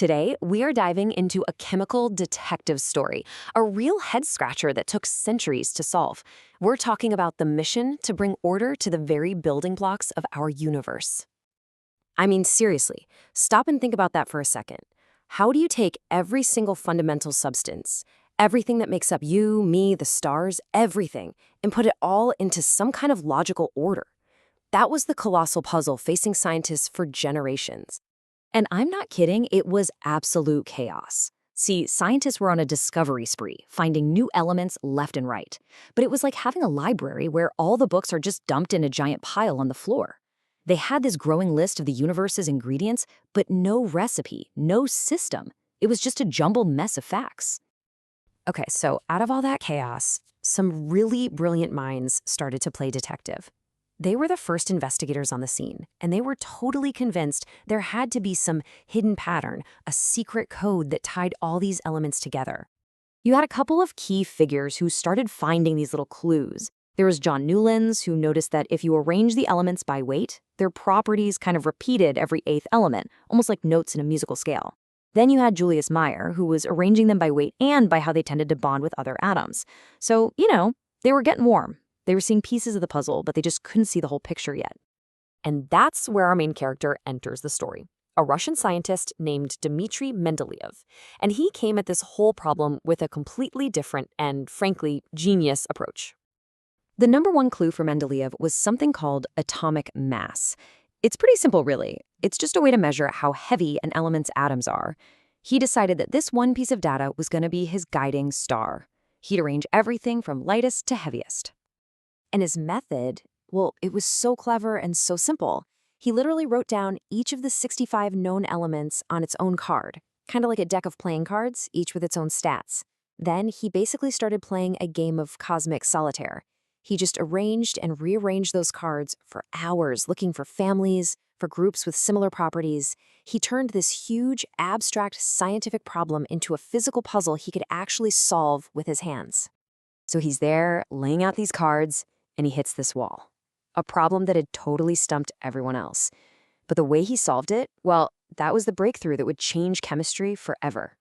Today, we are diving into a chemical detective story, a real head-scratcher that took centuries to solve. We're talking about the mission to bring order to the very building blocks of our universe. I mean, seriously, stop and think about that for a second. How do you take every single fundamental substance, everything that makes up you, me, the stars, everything, and put it all into some kind of logical order? That was the colossal puzzle facing scientists for generations. And I'm not kidding, it was absolute chaos. See, scientists were on a discovery spree, finding new elements left and right. But it was like having a library where all the books are just dumped in a giant pile on the floor. They had this growing list of the universe's ingredients, but no recipe, no system. It was just a jumbled mess of facts. Okay, so out of all that chaos, some really brilliant minds started to play detective. They were the first investigators on the scene, and they were totally convinced there had to be some hidden pattern, a secret code that tied all these elements together. You had a couple of key figures who started finding these little clues. There was John Newlands, who noticed that if you arrange the elements by weight, their properties kind of repeated every eighth element, almost like notes in a musical scale. Then you had Julius Meyer, who was arranging them by weight and by how they tended to bond with other atoms. So, they were getting warm. They were seeing pieces of the puzzle, but they just couldn't see the whole picture yet. And that's where our main character enters the story, a Russian scientist named Dmitri Mendeleev. And he came at this whole problem with a completely different and, frankly, genius approach. The number one clue for Mendeleev was something called atomic mass. It's pretty simple, really. It's just a way to measure how heavy an element's atoms are. He decided that this one piece of data was going to be his guiding star. He'd arrange everything from lightest to heaviest. And his method, well, it was so clever and so simple. He literally wrote down each of the 65 known elements on its own card, kind of like a deck of playing cards, each with its own stats. Then he basically started playing a game of cosmic solitaire. He just arranged and rearranged those cards for hours, looking for families, for groups with similar properties. He turned this huge, abstract scientific problem into a physical puzzle he could actually solve with his hands. So he's there, laying out these cards, and he hits this wall. A problem that had totally stumped everyone else. But the way he solved it, well, that was the breakthrough that would change chemistry forever.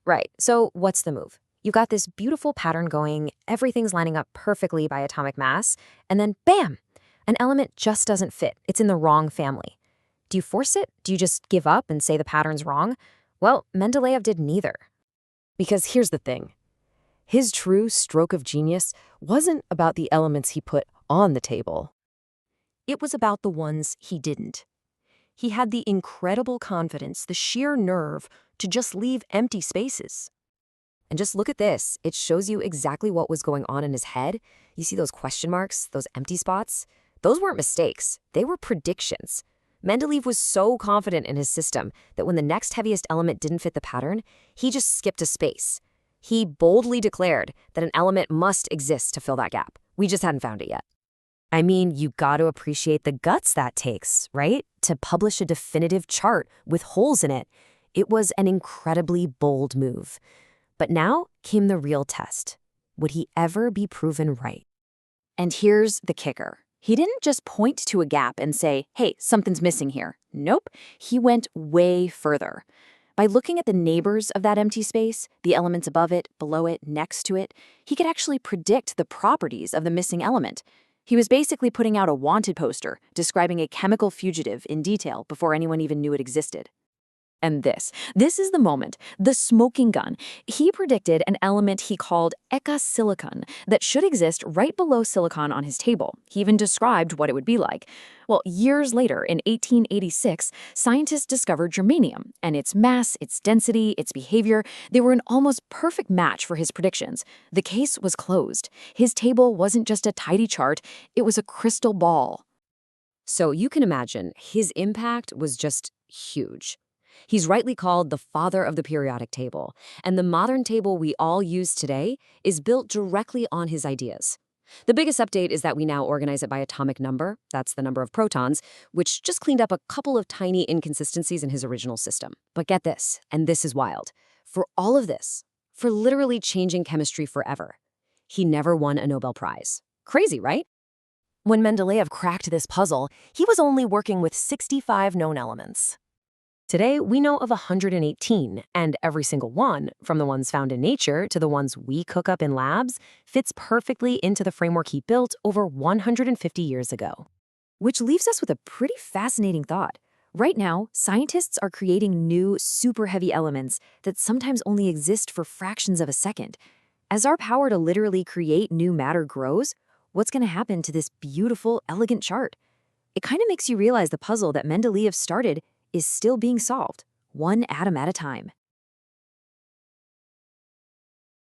Right, so what's the move? You've got this beautiful pattern going, everything's lining up perfectly by atomic mass, and then bam! An element just doesn't fit. It's in the wrong family. Do you force it? Do you just give up and say the pattern's wrong? Well, Mendeleev did neither. Because here's the thing. His true stroke of genius wasn't about the elements he put on the table. It was about the ones he didn't. He had the incredible confidence, the sheer nerve to just leave empty spaces. And just look at this. It shows you exactly what was going on in his head. You see those question marks, those empty spots? Those weren't mistakes. They were predictions. Mendeleev was so confident in his system that when the next heaviest element didn't fit the pattern, he just skipped a space. He boldly declared that an element must exist to fill that gap. We just hadn't found it yet. I mean, you got to appreciate the guts that takes, right? To publish a definitive chart with holes in it. It was an incredibly bold move. But now came the real test. Would he ever be proven right? And here's the kicker. He didn't just point to a gap and say, hey, something's missing here. Nope, he went way further. By looking at the neighbors of that empty space, the elements above it, below it, next to it, he could actually predict the properties of the missing element. He was basically putting out a wanted poster describing a chemical fugitive in detail before anyone even knew it existed. And this is the moment, the smoking gun. He predicted an element he called ekasilicon that should exist right below silicon on his table. He even described what it would be like. Well, years later, in 1886, scientists discovered germanium, and its mass, its density, its behavior, they were an almost perfect match for his predictions. The case was closed. His table wasn't just a tidy chart, it was a crystal ball. So you can imagine, his impact was just huge. He's rightly called the father of the periodic table, and the modern table we all use today is built directly on his ideas. The biggest update is that we now organize it by atomic number, that's the number of protons, which just cleaned up a couple of tiny inconsistencies in his original system. But get this, and this is wild. For all of this, for literally changing chemistry forever, he never won a Nobel Prize. Crazy, right? When Mendeleev cracked this puzzle, he was only working with 65 known elements. Today, we know of 118, and every single one, from the ones found in nature to the ones we cook up in labs, fits perfectly into the framework he built over 150 years ago. Which leaves us with a pretty fascinating thought. Right now, scientists are creating new, super heavy elements that sometimes only exist for fractions of a second. As our power to literally create new matter grows, what's going to happen to this beautiful, elegant chart? It kind of makes you realize the puzzle that Mendeleev started is still being solved, one atom at a time.